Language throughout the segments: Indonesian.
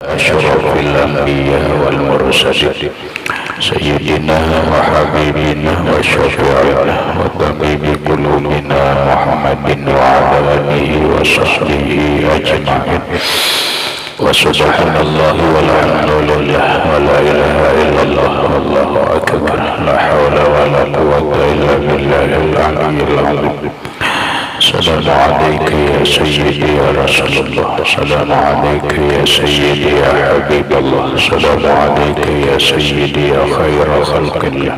أشرف الأنبياء والمرسلين سيدنا وحبيبنا وشفيعنا وطبيب قلوبنا محمد وعلى آله وصحبه أجمعين. وسبحان الله والحمد لله ولا إله إلا الله والله أكبر لا حول ولا قوة إلا بالله العلي العظيم. السلام عليك يا سيدي يا رسول الله، السلام عليك يا سيدي يا حبيب الله، السلام عليك يا سيدي يا خير خلق الله،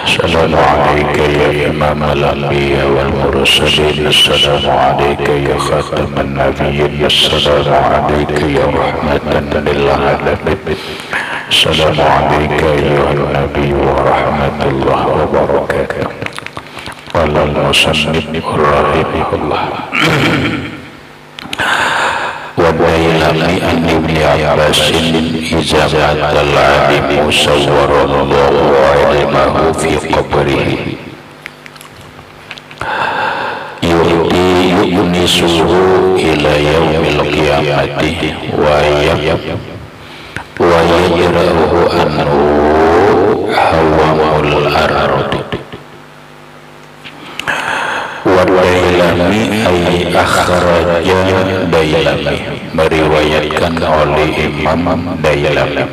السلام عليك يا إمام الأنبياء والمرسلين، السلام عليك يا خاتم النبيين، السلام عليك يا رحمة للعالمين، السلام عليك أيها النبي ورحمة الله وبركاته. قال المصنف رحمه الله: والديلمي عن ابن عباس إذا مات العالم صور الله علمه في قبره يؤنسه إلى يوم القيامة ويجرأه أنه هوام الأرض. Dailami ay akhraja Dailami, meriwayatkan oleh Imam Dailami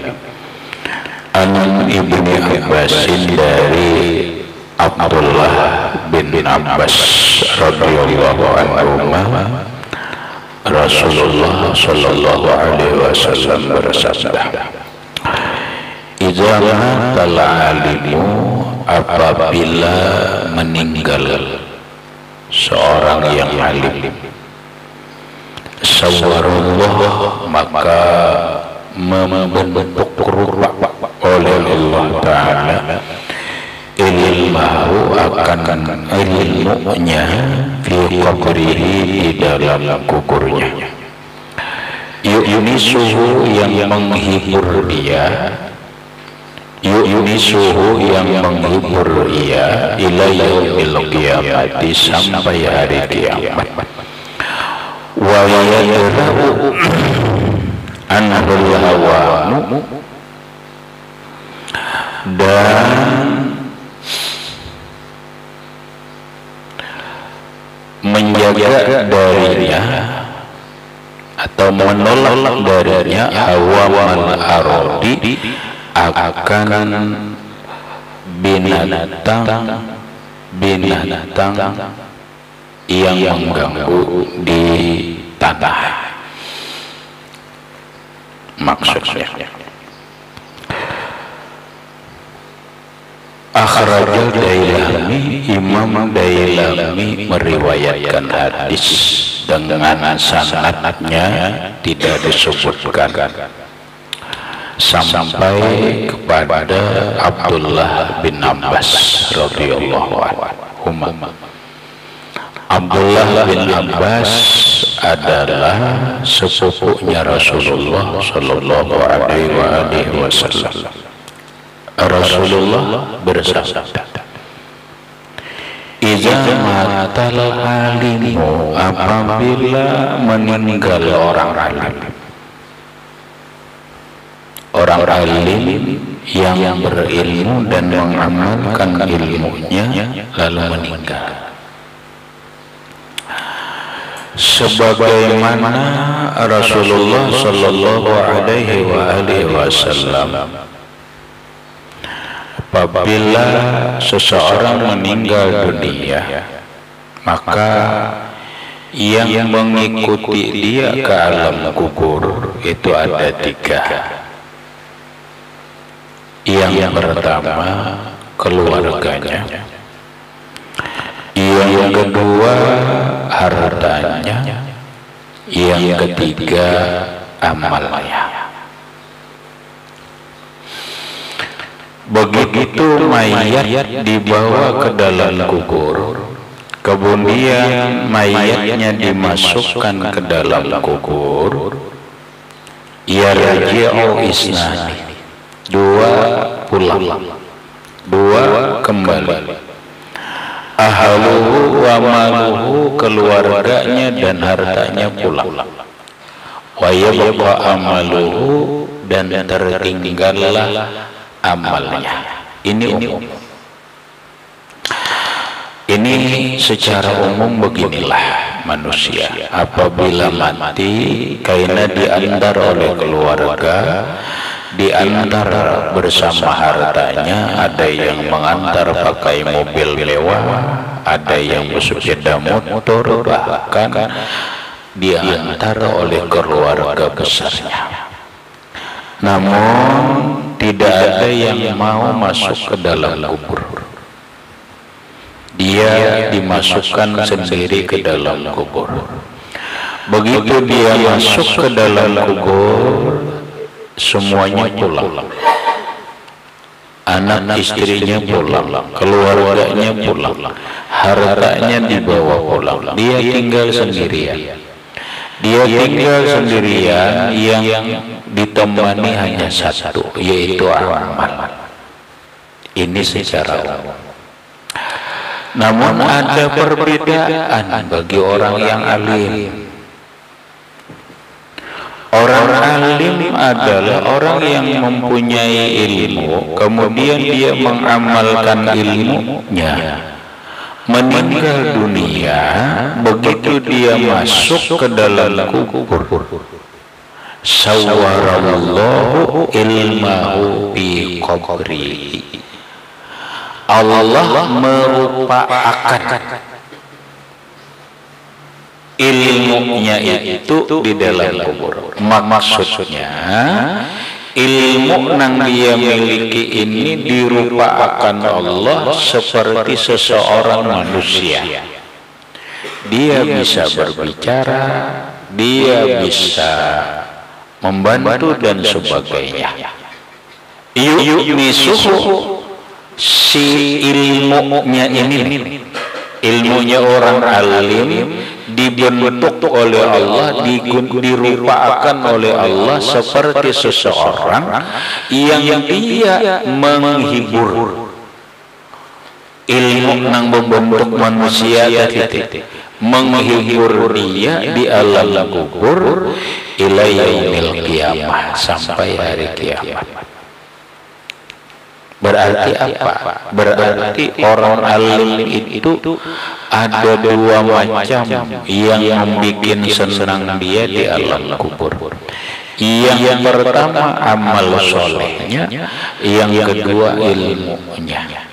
an Ibni Abbasin, dari Abdullah bin Abbas radhiyallahu anhuma, Rasulullah sallallahu alaihi wasallam bersabda, idza matal alimu, apabila meninggal seorang yang alim, sawwarallah, maka membentuk rupa oleh Allah Ta'ala ilmahu, akan ilmunya fi qabrihi, di dalam kuburnya, yu'nisuhu, yang menghibur dia, yu'nisuhu, yang menghibur ia, ila yaumil qiyamati, sampai hari kiamat, wa yadra'u anhul hawamu, dan menjaga darinya atau menolak darinya hawamal arodi, akan binatang yang mengganggu di tanah. Maksudnya akhrajal Dailami, Imam Dailami meriwayatkan hadis dengan sanadnya tidak disebutkan sampai kepada Abdullah bin Abbas radhiyallahu anhu. Abdullah bin Abbas adalah sepupunya Rasulullah sallallahu alaihi wasallam. Rasulullah bersabda, idza matal alimu, apabila meninggal orang alim, orang alim yang berilmu dan mengamalkan ilmunya lalu meninggal, sebagaimana Rasulullah sallallahu alaihi wasallam, apabila seseorang meninggal dunia, maka yang mengikuti dia ke alam kubur itu ada tiga. Yang pertama, keluarganya, yang kedua, hartanya, yang ketiga, amalnya. Begitu mayat dibawa ke dalam kubur, kemudian mayatnya dimasukkan ke dalam kubur, yarji'u isnani, dua pulang, dua kembali, ahluhu wa maluhu, keluarganya dan hartanya pulang. wa yabqa amaluhu, dan tertinggallah amalnya. Ini umum. Ini secara umum beginilah manusia. Apabila mati, karena diantar oleh keluarga, diantar bersama hartanya, ada yang mengantar pakai mobil mewah, ada yang bersepeda motor, bahkan diantar oleh keluarga besarnya. Namun tidak ada yang mau masuk ke dalam kubur. Dia dimasukkan sendiri ke dalam kubur. Begitu dia masuk ke dalam kubur, semuanya pulang. Anak istrinya pulang, keluarganya pulang, hartanya dibawa pulang. Dia tinggal sendirian. Dia tinggal sendirian, yang ditemani hanya satu, yaitu amal. Ini secara umum. Namun ada perbedaan bagi orang yang alim. Orang alim adalah orang yang mempunyai ilmu, kemudian dia mengamalkan ilmunya. Meninggal dunia, begitu dia masuk ke dalam kubur, sawwarallahu ilmahu fi qabrihi. Allah merupakan ilmunya itu di dalam kubur. Maksudnya ilmu yang dia miliki ini dirupakan Allah seperti seseorang manusia. Dia bisa berbicara, dia bisa membantu dan sebagainya. Yu'misuhu, si ilmunya ini, ilmunya orang alim dibentuk oleh Allah, dirupakan oleh Allah seperti seseorang yang dia menghibur. Ilmu yang membentuk manusia tadi menghibur dia di alam kubur ila yaumil qiyamah, sampai hari kiamat. Berarti apa? Berarti orang alim itu ada dua macam yang membuat senang dia di alam kubur. Yang pertama amal solehnya, yang kedua ilmunya.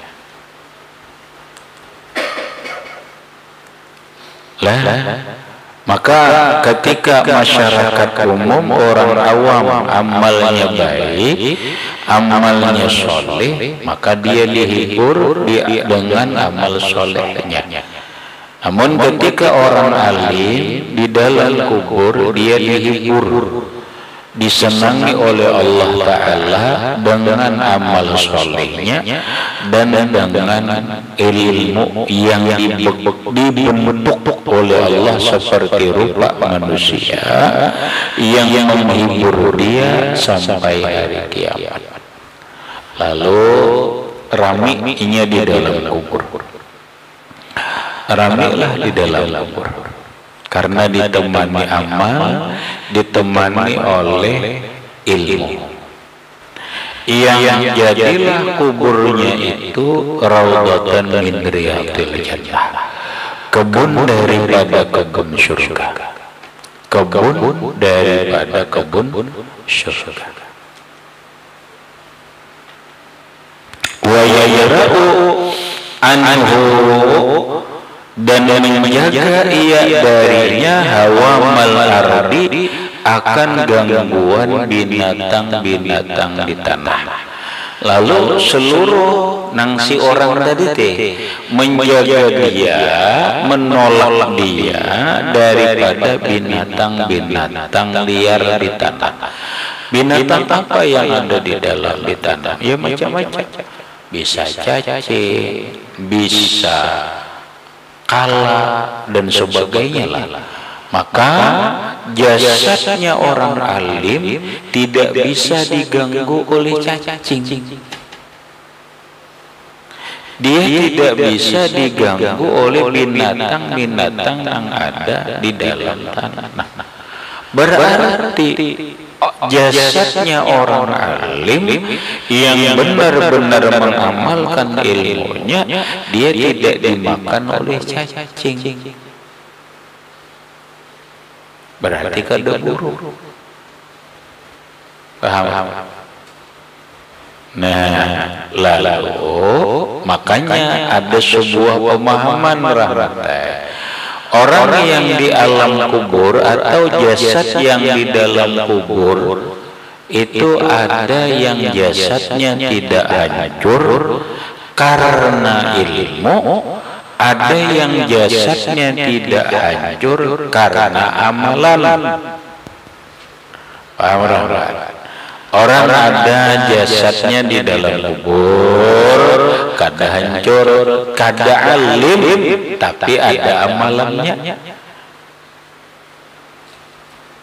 Maka ketika masyarakat umum, orang awam amalnya baik, amalnya soleh, maka dia dihibur dengan amal solehnya. Namun ketika orang alim di dalam kubur, dia dihibur, disenangi oleh Allah Ta'ala dengan amal solehnya dan dengan ilmu yang dibentuk oleh Allah seperti rupa manusia yang menghibur dia sampai hari kiamat. Lalu raminya di dalam kubur, ramilah di dalam kubur, karena ditemani amal, ditemani oleh ilmu. Yang jadilah kuburnya itu raudhatan min riyadil jannah, kebun daripada kebun surga, kebun daripada kebun surga. Wa yayra'u anhu, dan menjaga ia darinya hawamal ardi, akan gangguan binatang-binatang di tanah. Lalu seluruh nangsi orang tadi menjaga dia, menolak dia daripada binatang-binatang liar di tanah. Binatang apa yang ada di dalam di tanah? Ya macam-macam. Bisa cacing, bisa kala dan sebagainya lah. Maka jasadnya orang alim tidak bisa diganggu oleh cacing. Dia tidak bisa diganggu oleh binatang-binatang yang ada di dalam tanah. Berarti jasadnya orang alim yang benar-benar mengamalkan ilmunya, dia tidak dimakan oleh cacing. Berarti kada buruk. Paham? Nah, lalu makanya ada sebuah pemahaman rahmatai. Orang yang di alam kubur atau jasad yang di dalam kubur itu ada yang jasadnya tidak hancur karena ilmu, ada yang jasadnya tidak hancur karena amalan. Paham? Orang ada jasadnya di dalam kubur, kada hancur, kada alim, tapi ada amalannya.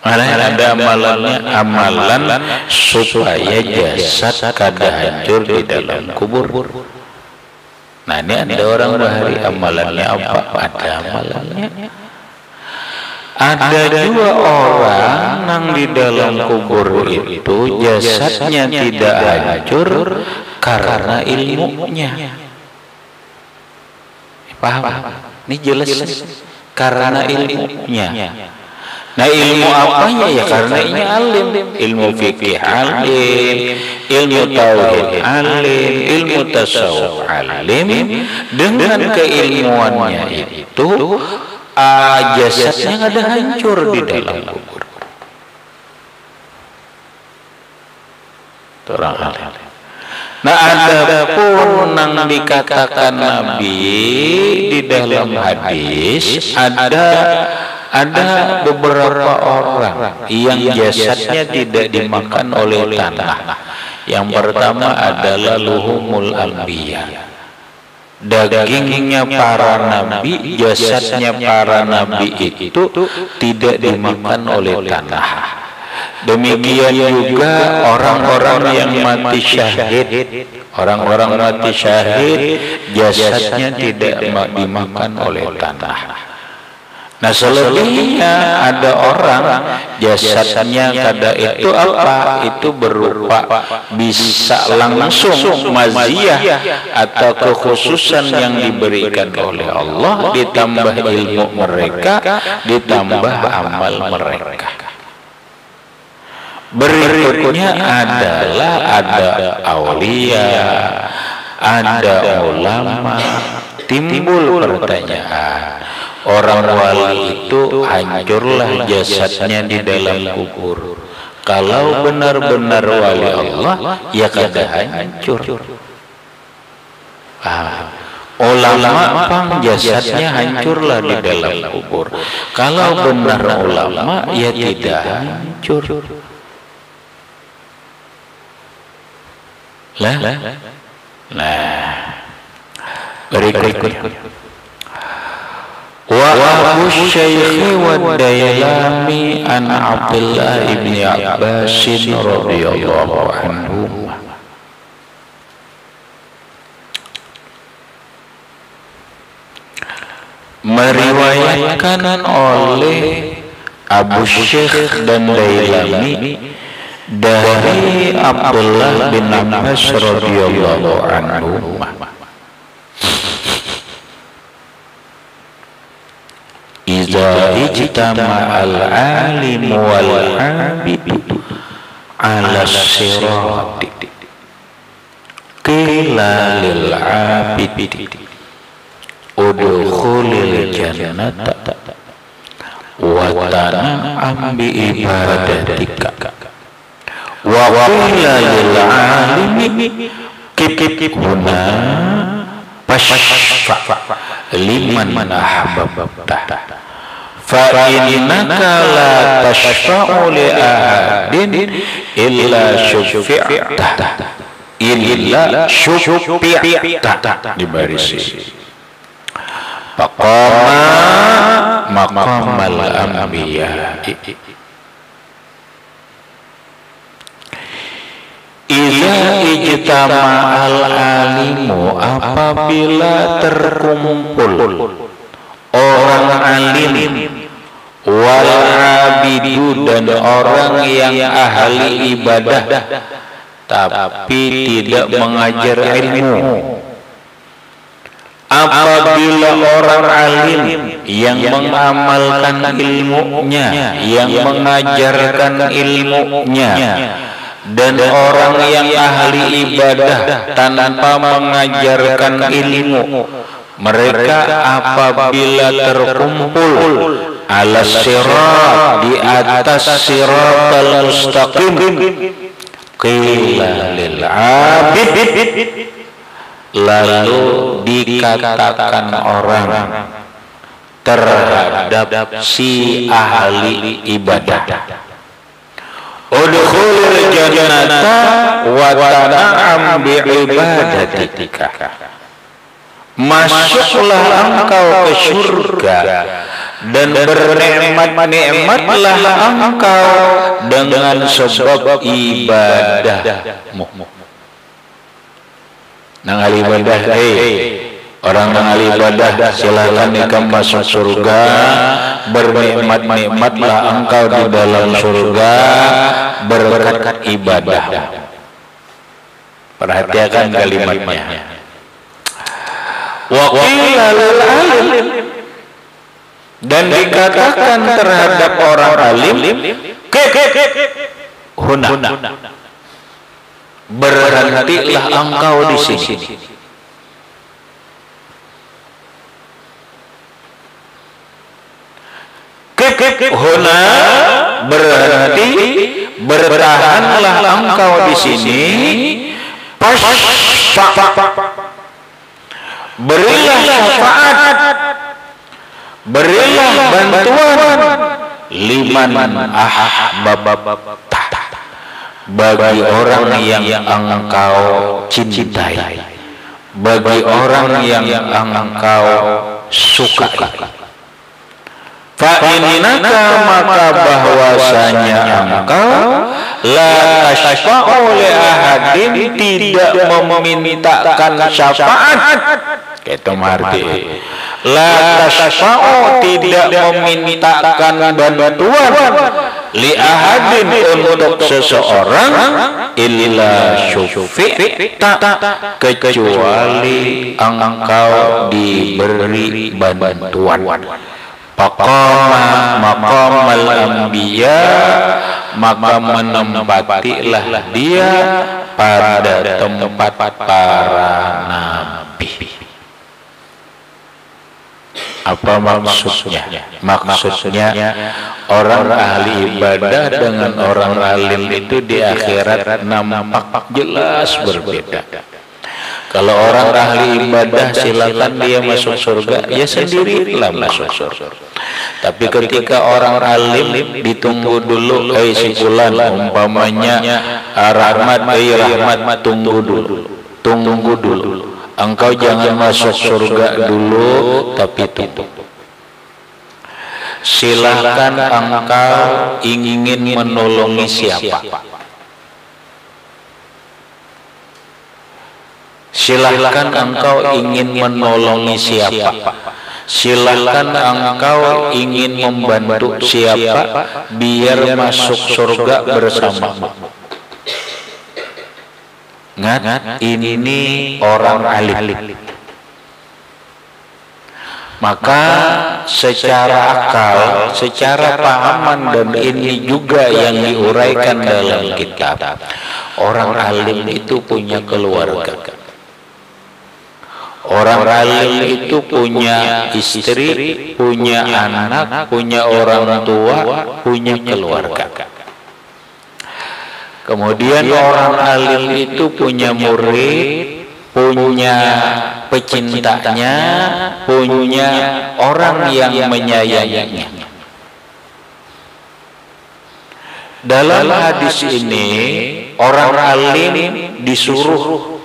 Ada amalannya, amalan supaya jasad kada hancur di dalam kubur. Nah, ini ada orang bahari amalannya apa? Ada amalannya. Ada juga orang yang di dalam kubur itu jasadnya tidak hancur karena ilmunya. Paham? Ini jelas karena ilmunya. Nah, ilmu apanya ya? Karena ini alim, ilmu fikih alim, ilmu tauhid alim, ilmu tasawuf alim. Dengan keilmuannya itu jasadnya ada hancur di dalam kubur. Terang. Nah, ada pun yang dikatakan Nabi di dalam hadis, ada beberapa orang yang jasadnya tidak dimakan oleh tanah. Yang pertama adalah luhumul anbiya. Dagingnya para nabi, jasadnya para nabi itu tidak dimakan oleh tanah. Demikian juga orang-orang yang mati syahid. Orang-orang mati syahid, jasadnya tidak dimakan oleh tanah. Nah, selebihnya ada orang jasadnya kada itu apa? Itu berupa bisa langsung maziyah atau kekhususan yang diberikan oleh Allah, ditambah ilmu mereka, ditambah amal mereka. Berikutnya adalah ada aulia, ada ulama. Timbul pertanyaan, orang wali itu hancurlah jasadnya di dalam kubur. Kalau benar-benar wali Allah, ya kada hancur. Ulama pang jasadnya hancurlah di dalam kubur. Kalau benar ulama, ya tidak hancur. Berikutnya. Wa Abu Syekh wa Dailami an Abdullah ibn Abbas radhiyallahu anhu. Meriwayatkan oleh Abu Syekh dan Dailami dari Abdullah bin Abbas radhiyallahu anhu. Iza ijtama'al alim wal abid ala sirati qila lil abid udkhulil jannata wa tan'am bi ibadatika wa qila lil alimi kibkuna fashfa liman ahbabta fa innaka la tashfa'u li ahadin illa syufi'ta di barisi faqama maqamal anbiya. Iza ijtama'al alimu, apabila terkumpul orang alim, wal abidu dan orang yang ahli ibadah tapi tidak mengajar ilmu. Apabila orang alim yang mengamalkan ilmunya, yang mengajarkan ilmunya, dan orang yang ahli ibadah tanpa mengajarkan ilmu, mereka apabila terkumpul ala sirat, di atas siratal mustaqim, qila lil abid, lalu dikatakan orang terhadap si ahli ibadah, udkhulil jannata wa tan'am bi ibadatika, masuklah engkau ke surga dan bernikmat-nikmatlah engkau dengan sebab ibadahmu. Nang ahli ibadah, orang nang ahli ibadah, silakan engkau masuk surga, bernikmat-nikmatlah engkau di dalam surga berkat ibadah. Perhatikan kalimatnya. Wa qila lil alim, dan dikatakan terhadap orang alim, huna, berhentilah engkau di sini. Huna, berhenti, bertahanlah engkau di sini. Berilah syafaat, berilah bantuan, liman ahbabta, bagi orang yang engkau cintai, bagi orang yang engkau sukai. Fa innaka, maka bahwasanya engkau la tashfa'u li ahadin, tidak memintakan syafaat. Itu arti la tashfa'u, tidak memintakan bantuan, li ahadin, untuk seseorang, illa syufi'ta, kecuali engkau diberi bantuan. Faqama maqamal anbiya, maka menempatilah dia pada tempat para nabi. Apa maksudnya? Maksudnya orang ahli ibadah dengan orang alim itu di akhirat nampak jelas berbeda. Kalau orang ahli ibadah silakan dia masuk surga, ya sendirilah masuk surga. Tapi ketika orang alim ditunggu dulu, si fulan umpamanya rahmat, rahmat, tunggu dulu. Engkau jangan masuk surga dulu, tapi tunggu. Silakan engkau ingin menolongi siapa? Silahkan engkau ingin menolongi siapa? Silahkan engkau ingin membantu siapa biar masuk surga bersamamu. Ingat, ini orang alim. Maka secara akal, secara pahaman, dan ini juga yang diuraikan dalam kitab, orang alim itu punya keluarga. Orang alim itu punya istri, punya anak, punya orang tua, punya keluarga. Kemudian orang alim itu punya murid, punya pecintanya, punya orang yang menyayanginya. Dalam hadis ini, orang alim disuruh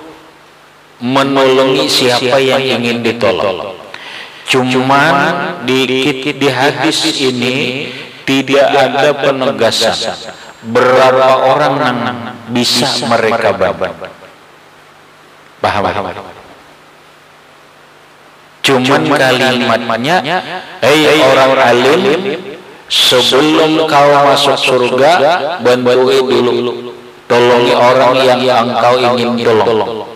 menolongi siapa yang ingin ditolong. Cuman di hadis ini tidak ada penegasan berapa orang yang bisa mereka bantu. Paham? Cuman kalimatnya, orang alim, sebelum kau masuk surga, bantu dulu, tolongi orang yang engkau ingin tolong.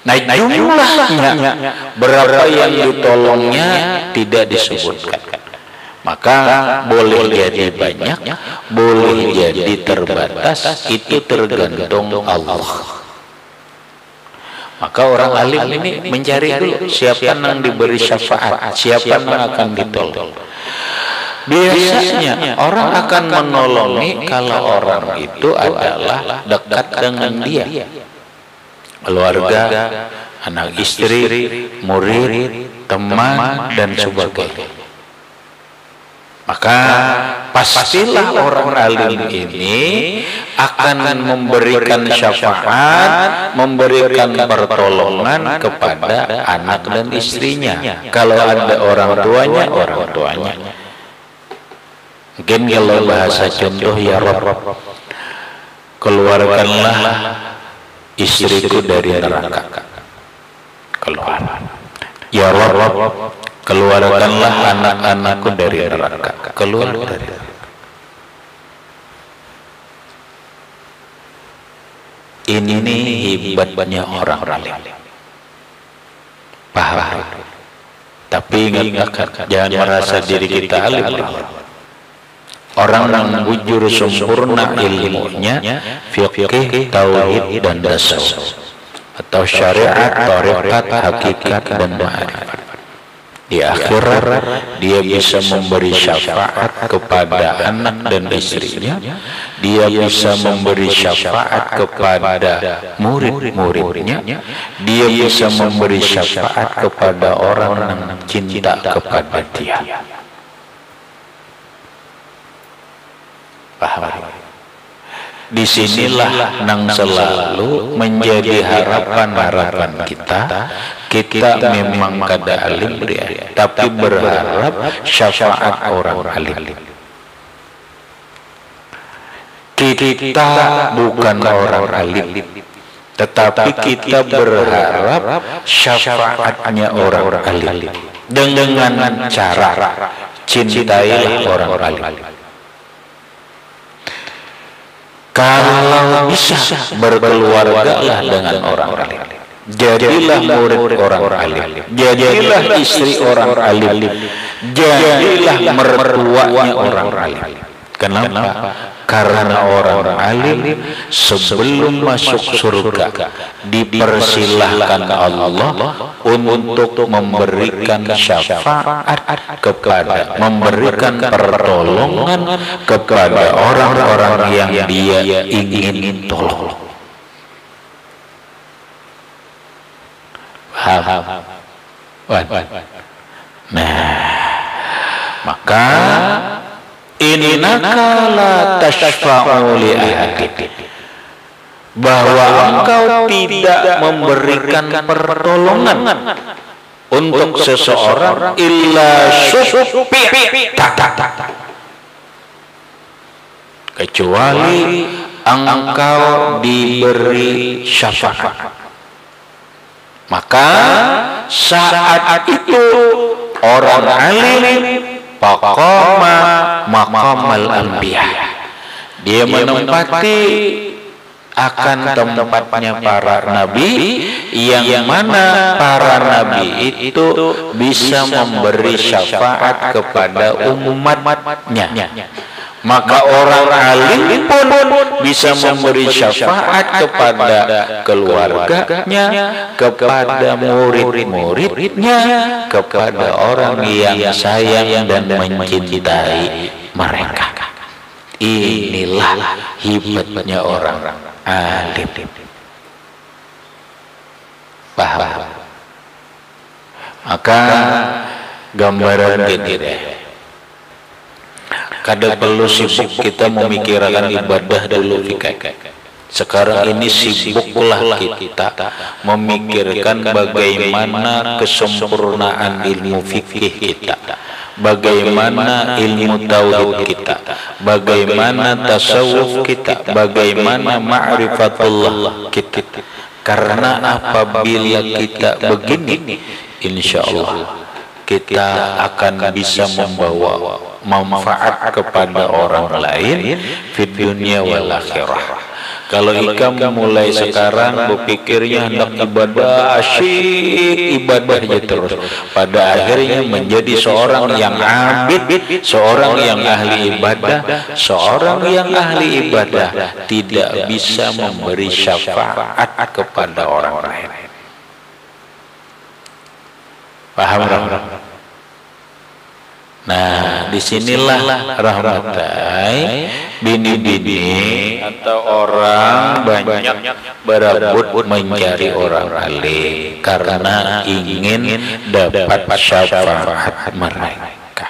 Nah, jumlahnya berapa yang ditolongnya tidak disebutkan. Maka boleh jadi banyak, boleh jadi terbatas, itu tergantung Allah. Maka orang alim ini mencari dulu siapa yang diberi syafaat, siapa yang akan ditolong. Biasanya orang akan menolongi kalau orang itu adalah dekat dengan dia, keluarga, anak istri, murid, teman, dan sebagainya. Maka pastilah orang alim ini akan memberikan syafaat, memberikan pertolongan kepada anak dan istrinya. Kalau ada orang tuanya, Mungkin kalau bahasa contoh, ya Rabb, keluarkanlah istriku dari neraka. Keluar. Ya Rabb, keluarkanlah anak-anakku dari neraka. Keluar dari neraka. Ini hebatnya orang alim. Paham. Tapi ingat, jangan merasa diri kita alim. Orang yang bujur sempurna ilmunya, fiqih, tauhid, dan tasawuf, atau syariat, tarekat, hakikat, dan ma'rifat. Di akhirat dia bisa memberi syafaat kepada anak dan istrinya, dia bisa memberi syafaat kepada murid-muridnya, dia bisa memberi syafaat kepada orang yang cinta kepada dia. Paham? Disinilah nang selalu menjadi harapan kita memang kada alim dia, tapi berharap syafaat orang alim. Kita bukan orang alim, tetapi kita berharap syafaatnya orang alim dengan cara cintailah orang alim. Kalau bisa berkeluargalah dengan orang alim, jadilah murid orang alim, jadilah istri orang alim, jadilah mertuanya orang alim. Kenapa? Karena orang alim sebelum masuk surga dipersilahkan Allah untuk memberikan syafaat kepada, memberikan pertolongan kepada orang-orang yang dia ingin tolong. Paham? Nah, maka innaka la tashfa'u li ahadin, bahwa engkau tidak memberikan pertolongan untuk seseorang illa syufi'ta, kecuali engkau diberi syafaat. Maka saat itu orang alim faqama maqamal anbiya, dia menempati akan tempatnya para nabi, yang mana para nabi itu bisa memberi syafaat kepada umatnya. Maka orang alim pun bisa memberi syafaat kepada keluarganya, kepada murid-muridnya, kepada orang yang sayang dan mencintai mereka. Inilah hebatnya orang alim. Paham? Maka gambaran gini, kada perlu sibuk kita memikirkan ibadah dulu fikih. Sekarang ini sibuklah kita memikirkan bagaimana kesempurnaan ilmu fikih kita, bagaimana ilmu tauhid kita, bagaimana tasawuf kita, bagaimana ma'rifatullah kita. Karena apabila kita begini, insya Allah kita akan bisa membawa manfaat kepada orang lain di dunia wal akhirah. Kalau ikam mulai sekarang berpikirnya hendak ibadah, asyik ibadahnya terus, pada akhirnya menjadi seorang yang abid, seorang yang ahli ibadah. Seorang yang ahli ibadah tidak bisa memberi syafaat kepada orang lain. Paham? Nah, disinilah rahmatai bini-bini atau orang banyak berebut mencari orang alim karena ingin dapat syafaat mereka.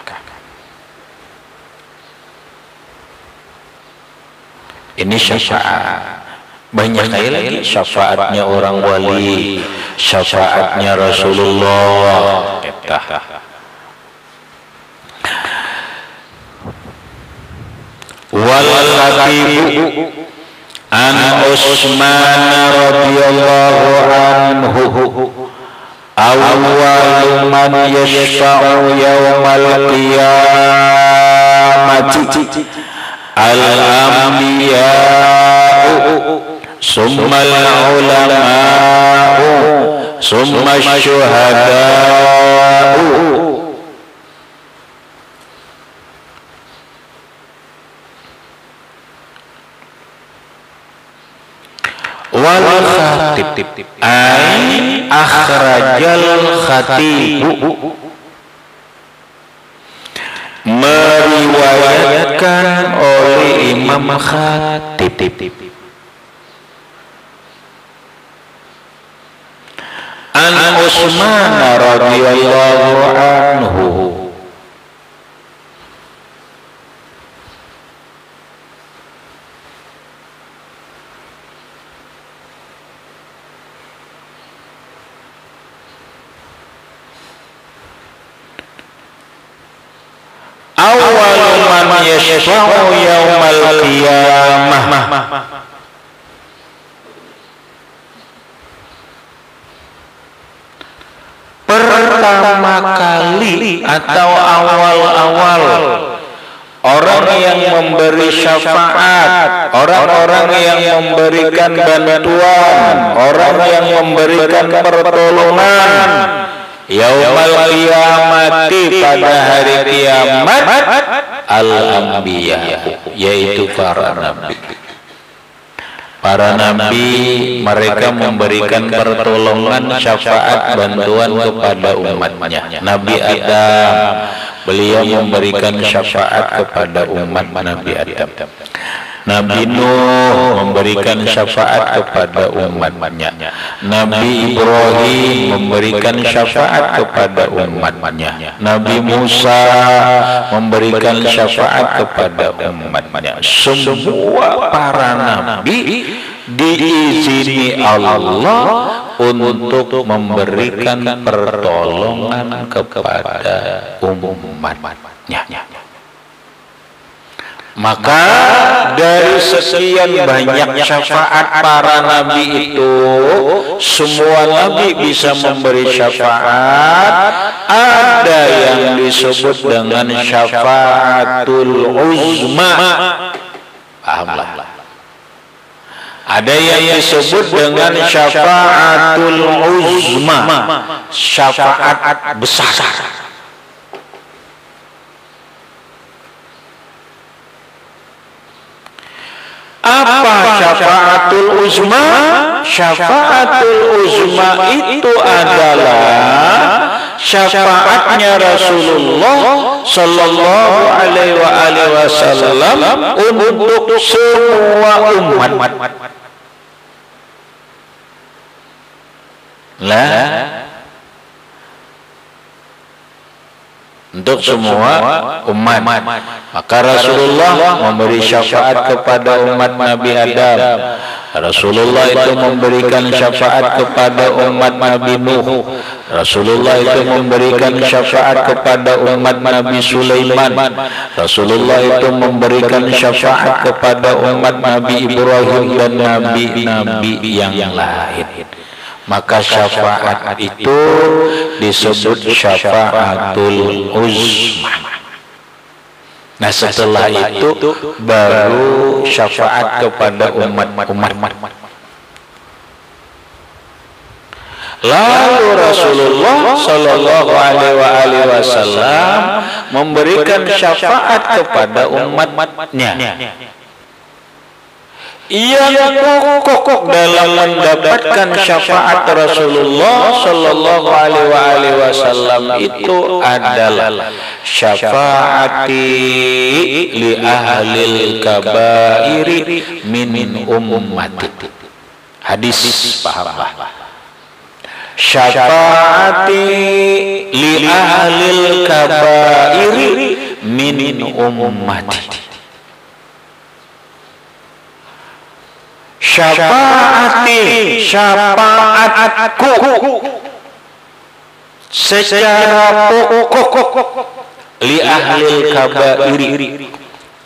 Ini syafaat. Banyak lagi syafaatnya orang wali, syafaatnya Rasulullah. Wal Habibu an Utsman radhiyallahu anhu awwalu man yashfa'u yawmal qiyamati al-anbiya'u summa al-ulama'u summa asy-syuhada'u. Wal khatib ay akhrajal khatibu meriwayatkan oleh Imam Khatib an Utsman radhiyallahu anhu awwalu man yashfa'u yawmal qiyamah, pertama kali atau awal-awal orang yang memberi syafaat, orang-orang yang memberikan bantuan, orang yang memberikan pertolongan yaumal qiyamati pada hari kiamat al-anbiya, yaitu para nabi. Para nabi mereka memberikan pertolongan, syafaat, bantuan kepada umatnya. Nabi Adam, beliau memberikan syafaat kepada umat Nabi Adam. Nabi Nuh memberikan syafaat kepada umatnya. Nabi Ibrahim memberikan syafaat kepada umatnya. Nabi Musa memberikan syafaat kepada umatnya. Semua para nabi diizini Allah untuk memberikan pertolongan kepada umatnya. Maka dari sekian banyak syafaat para nabi itu, semua nabi bisa memberi syafaat. Ada yang disebut dengan syafaatul uzma. Pahamlah. Ada yang disebut dengan syafaatul uzma, syafaat besar. Apa syafaatul uzma? Syafaatul uzma itu adalah syafaatnya Rasulullah sallallahu alaihi wasallam untuk semua umat. Untuk semua umat. Maka Rasulullah memberi syafaat kepada umat Nabi Adam. Rasulullah itu memberikan syafaat kepada umat Nabi Nuh. Rasulullah itu memberikan syafaat kepada umat Nabi Sulaiman. Rasulullah itu memberikan syafaat kepada umat Nabi Ibrahim dan nabi-nabi yang lain. Maka syafaat itu disebut syafaatul uzma. Nah setelah itu baru syafaat kepada umat-umat. Lalu Rasulullah Shallallahu Alaihi Wasallam memberikan syafaat kepada umatnya. Ia kokoh dalam mendapatkan syafaat Rasulullah Shallallahu Alaihi Wasallam itu adalah syafaati li ahlil kabairi min ummati. Hadis pahamlah. Syafaati li ahlil kabairi min ummati. Syafaatku secara pokok li ahlil kabairi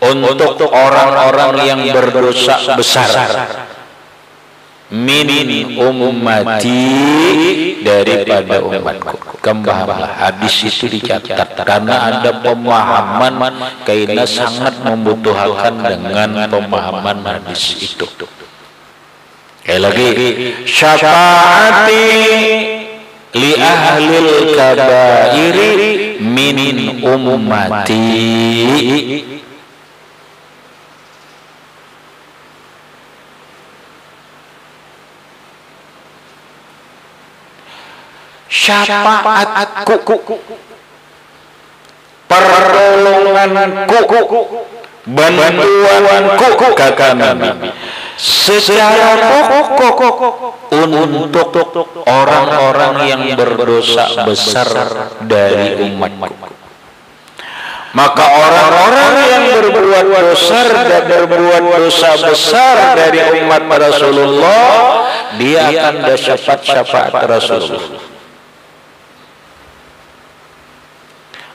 untuk orang-orang yang berdosa besar min ummati daripada umatku. Kembalilah hadis itu dicatat karena ada pemahaman kaidah sangat membutuhkan dengan pemahaman hadis itu. Sekali lagi, syafaati li ahlil kabairi min ummati. Syafaatku, pertolonganku, bantuanku, kata Nabi, secara pokok untuk orang-orang yang berdosa besar dari umatku. Maka orang-orang yang berbuat dosa besar dari umat Rasulullah, dia akan dapat syafaat Rasulullah.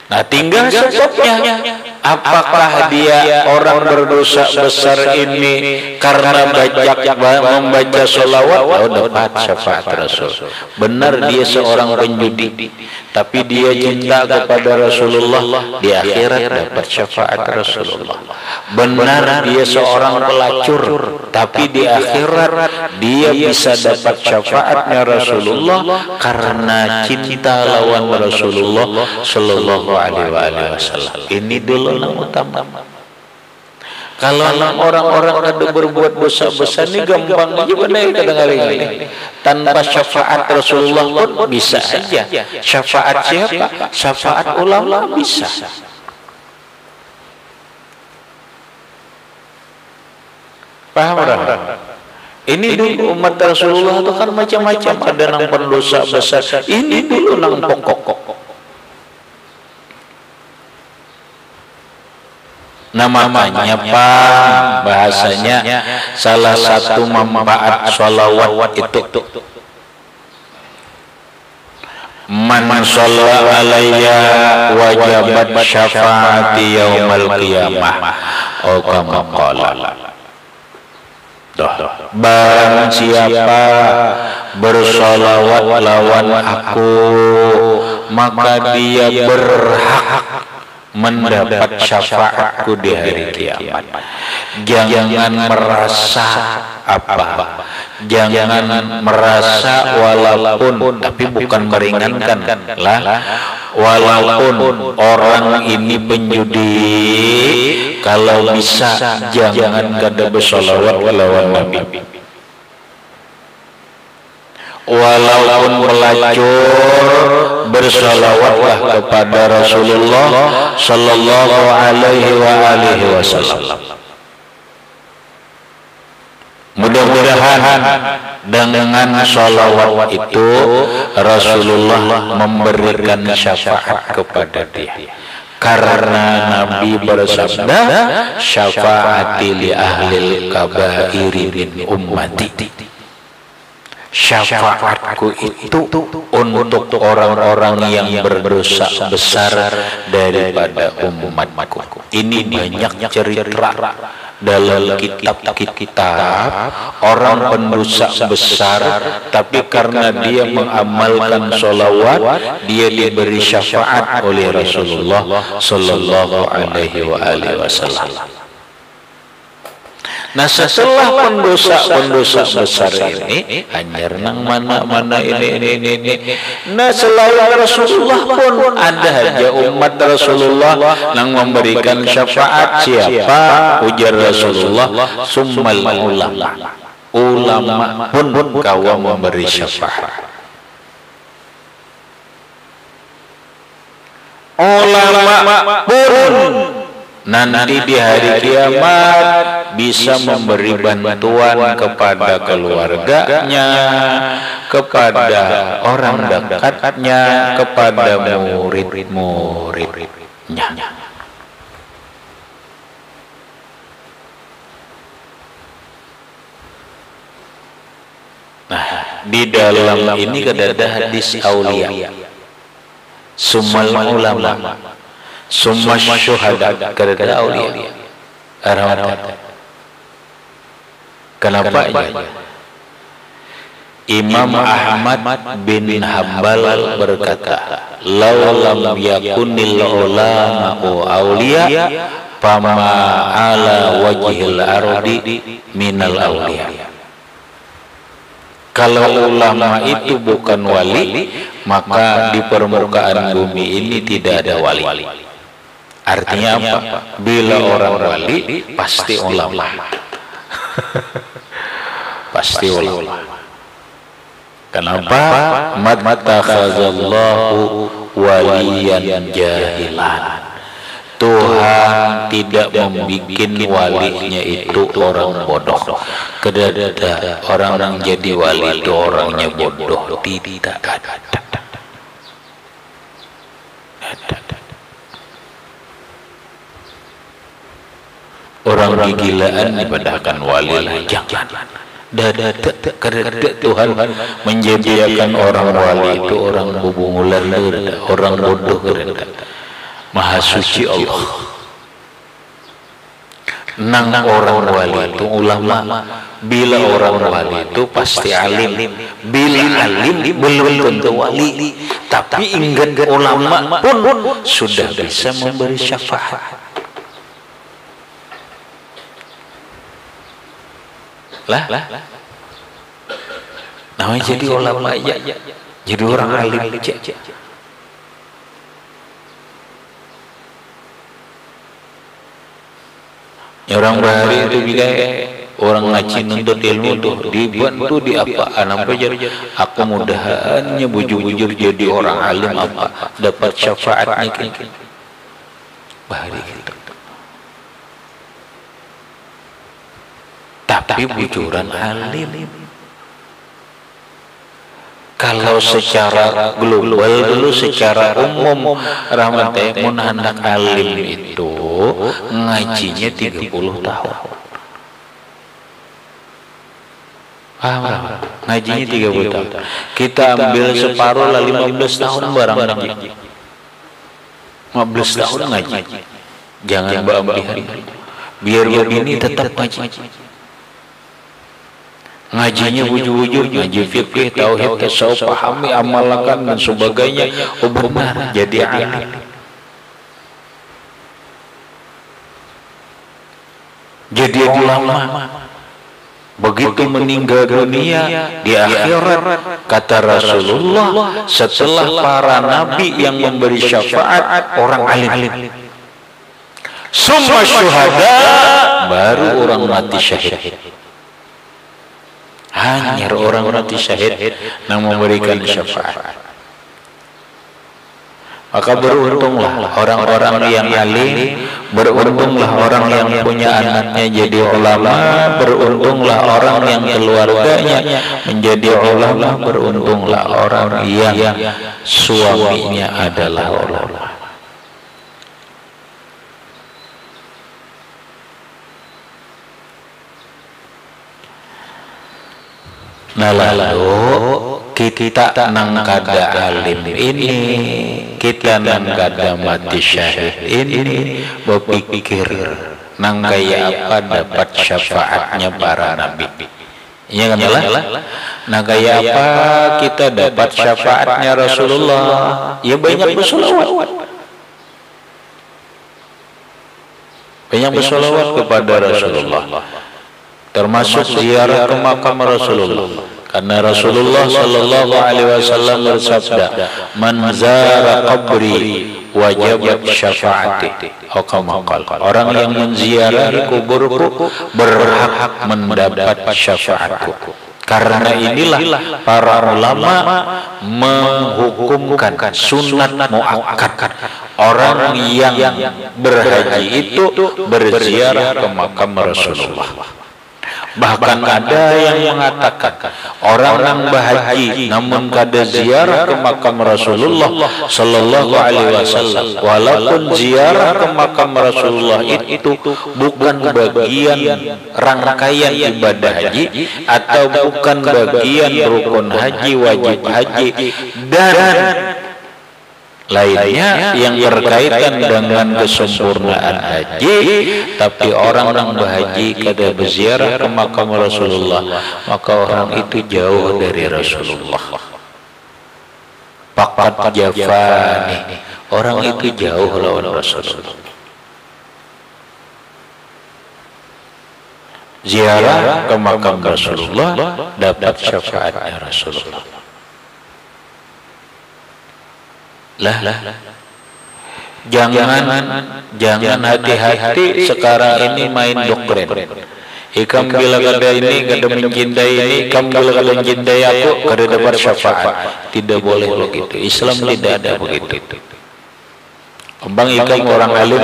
Nah tinggal sebabnya, apakah dia orang berdosa besar ini karena membaca sholawat, dapat syafaat Rasul. Benar dia seorang penjudi, tapi dia cinta kepada Rasulullah, di akhirat dapat syafaat Rasulullah. Benar dia seorang pelacur, tapi di akhirat dia bisa dapat syafaatnya Rasulullah karena cinta lawan Rasulullah Sallallahu Alaihi Wasallam. Ini dulu yang utama. Kalau orang-orang ada berbuat dosa besar ini gampang aja benar kadang-kadang ini. Tanpa syafaat Rasulullah pun bisa saja. Syafaat siapa? Syafaat ulama bisa. Paham orang? Ini dulu umat Rasulullah itu kan macam-macam, ada yang pendosa besar. Ini dulu nang pokok. Namanya Pak, bahasanya salah satu manfaat sholawat itu man shalla alayya wajabat syafaati yaumal qiyamah atau kama qala. Barang siapa bersholawat lawan aku, maka dia berhak mendapat syafaatku di hari kiamat. Jangan merasa apa, jangan merasa walaupun, tapi bukan meringankan lah, walaupun orang ini penjudi, kalau bisa jangan kada bersolawat lawan Nabi. Walaupun pelacur, bersalawatlah kepada Rasulullah Sallallahu Alaihi Wasallam. Mudah-mudahan dengan salawat itu Rasulullah memberikan syafaat kepada dia. Karena Nabi bersabda, syafaati li ahlil kabairi min ummati. Syafaatku itu untuk orang-orang yang berdosa besar daripada umatku. Ini banyak cerita dalam kitab-kitab orang pendosa besar, tapi karena dia mengamalkan sholawat, dia diberi syafaat oleh Rasulullah Sallallahu Alaihi Wasallam. Nah, setelah pendosa besar ini hanyar nang mana ini. Nah, selain Rasulullah pun ada aja umat Rasulullah yang memberikan syafaat. Siapa? Ujar Rasulullah, summal ulama pun kawa memberi syafaat. Ulama pun nanti di hari kiamat bisa memberi bantuan kepada keluarganya, kepada orang dekatnya, kepada murid-muridnya. Nah, di dalam ini ada hadis aulia, summal ulama, summa syuhada, kada aulia. Kenapa ya? Imam Ahmad bin Hambal berkata, "Lau lam yakunil ulama'u aulia, fama ala wajhil ardi minal aulia." Kalau ulama itu bukan wali, maka di permukaan bumi ini tidak ada wali. Artinya apa? Bila orang wali, pasti ulama. Pasti ulama. Kenapa? Mattakhazallahu waliyan jahilan. Tuhan tidak membikin walinya itu orang bodoh. Kedada orang yang jadi wali itu orangnya bodoh. Tidak ada. Orang gigilaan dipedahkan wali lah, jangan. Karena Tuhan menjadikan orang wali itu orang bubungulan, orang bodoh. Maha suci Allah. Nang orang wali itu ulama. Bila orang wali itu pasti alim. Bila alim belum tentu wali. Tapi ingat ulama pun sudah bisa memberi syafaat. Lah, namanya jadi ulama ya, jadi orang alim aja. Orang bahari itu bila orang ngaji nuntut ilmu tuh dibantu di apaan apa aja. Aku mudahannya bujur-bujur jadi orang alim apa dapat syafaatnya gitu. Bahari gitu. Tapi bujuran alim. Kalau secara global dulu, secara umum rahmatnya mun anak alim itu ngajinya 30 tahun. Ngajinya 30 tahun. Kita ambil separuh lah 15 tahun barang ngaji. 15 tahun ngaji. Jangan berlebihan. Biar begini tetap ngaji. Ngajinya wujud-wujud, ngaji fikih, tauhid, tasawuf, pahami, amalkan dan sebagainya. Oh benar, jadi alim. Jadi ulama. Begitu meninggal dunia di akhirat, kata Rasulullah, setelah para nabi yang memberi syafaat, orang alim. Summa syuhada, baru orang mati syahid. Hanya orang mati syahid yang memberikan syafaat. Maka beruntunglah orang-orang yang alim, beruntunglah orang yang punya anaknya jadi ulama, beruntunglah orang yang keluarganya menjadi ulama, beruntunglah orang yang suaminya adalah ulama. Nah lalu kita nang kada alim ini, kita nang kada mati syahid ini berpikir nang kaya apa dapat syafaatnya para nabi. Iya kan lah? Nah kaya apa kita dapat syafaatnya Rasulullah? Ya banyak bersolawat. Banyak bersolawat kepada Rasulullah. Termasuk ziarah ke makam Rasulullah. Karena Rasulullah sallallahu alaihi wasallam bersabda, "Man zara qabri wajib syafaati." Orang yang menziarahi kuburku berhak mendapat syafaatku. Karena inilah para ulama menghukumkan sunat muakkad. Orang yang berhaji itu berziarah ke makam Rasulullah. Bahkan ada yang mengatakan orang yang berhaji namun kada ziarah ke makam Rasulullah sallallahu alaihi wasallam, walaupun ziarah ke makam Rasulullah itu bukan bagian rangkaian ibadah haji atau bukan bagian rukun haji, wajib haji dan lainnya yang berkaitan dengan kesempurnaan haji, tapi orang yang berhaji kada berziarah ke makam Rasulullah, maka orang itu jauh dari Rasulullah. Pakat jafani, orang itu jauh lawan Rasulullah. Ziarah ke makam Rasulullah dapat syafaatnya Rasulullah. Jangan hati-hati sekarang ini main doktrin. Ikam bila kada ini kada mencintai ini, ikam bila kada mencintai aku kada dapat syafaat. Tidak boleh begitu. Islam tidak ada begitu. Bang ikam orang alim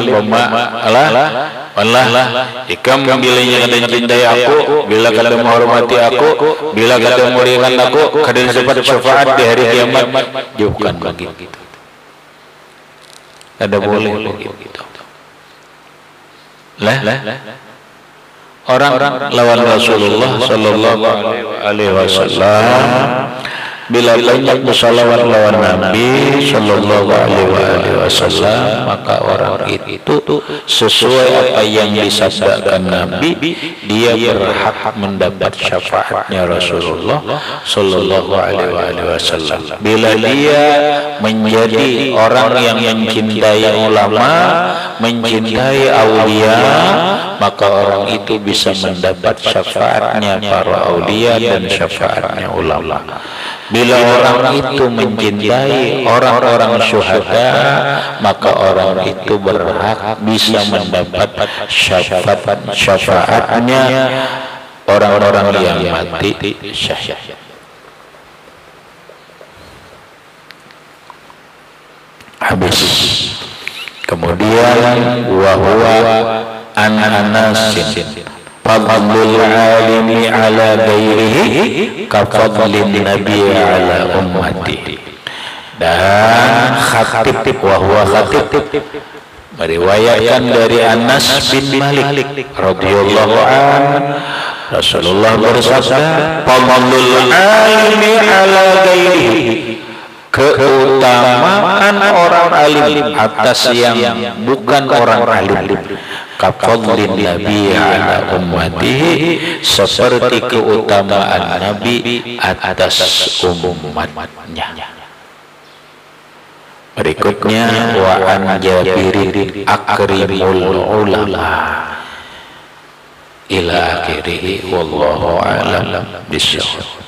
Allah ikam bila kada mencintai aku, bila kada menghormati aku, bila kada muliakan aku, kada dapat syafaat di hari kiamat. Bukan begitu. Ada boleh begitu. Orang lawan Rasulullah sallallahu alaihi wasallam bila banyak bersalawat lawan Nabi sallallahu alaihi wasallam, maka orang itu sesuai apa yang disabdakan Nabi, dia berhak mendapat syafaatnya Rasulullah sallallahu alaihi wasallam. Bila dia menjadi orang yang mencintai ulama, mencintai aulia, maka orang itu bisa mendapat syafaatnya para aulia dan syafaatnya ulama. Bila orang itu mencintai orang-orang syuhada, maka orang itu berhak bisa mendapat syafaatnya orang-orang yang mati syahid. Habis. Kemudian wahwa an-nasin fadlul alimi ala ghairihi ka fadlin nabi ala ummati. Dan khatib wahwa khatib meriwayatkan dari Anas bin Malik radhiyallahu anhu, Rasulullah bersabda, fadlul alimi ala ghairihi, keutamaan orang alim atas yang bukan orang alim, kafadlin nabi ala ummatihi, seperti keutamaan nabi atas umatnya. Berikutnya wa an Jabirin akrimul ulama ila akhirih, wallahu a'lam bishawab.